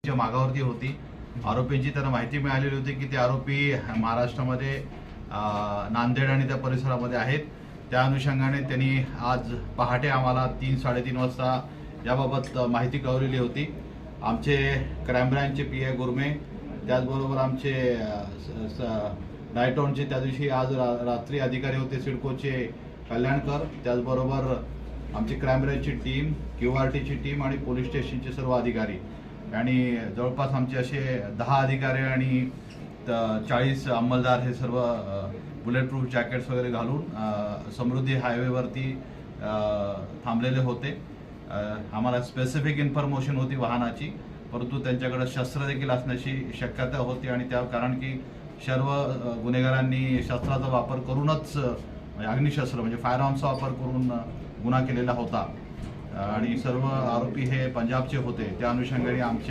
मागावरती होती. आरोपींची त्यांना माहिती मिळालेली होती की ते आरोपी महाराष्ट्रामध्ये नांदेड आणि त्या परिसरामध्ये आहेत. त्या अनुषंगाने त्यांनी आज पहाटे आम्हाला 3-3:30 वाजता याबाबत माहिती कळवलेली होती. आमचे क्राईम ब्रँचचे PI गुरमे, त्याचबरोबर आमचे नाईटॉनचे त्या दिवशी आज रात्री अधिकारी होते सिडकोचे कल्याणकर, त्याचबरोबर आमची क्राईम ब्रँचची टीम, QRTची टीम आणि पोलीस स्टेशनचे सर्व अधिकारी आणि जवळपास आमचे असे 10 अधिकारी आणि 40 अंमलदार हे सर्व बुलेट प्रूफ जॅकेट्स वगैरे घालून समृद्धी हायवेवरती थांबलेले होते. आम्हाला स्पेसिफिक इन्फॉर्मेशन होती वाहनाची, परंतु त्यांच्याकडे शस्त्र देखील असण्याची शक्यता होती आणि त्या कारण की सर्व गुन्हेगारांनी शस्त्राचा वापर करूनच अग्निशस्त्र म्हणजे फायर आर्म्सचा वापर करून गुन्हा केलेला होता आणि सर्व आरोपी हे पंजाबचे होते. त्या अनुषंगाने आमच्या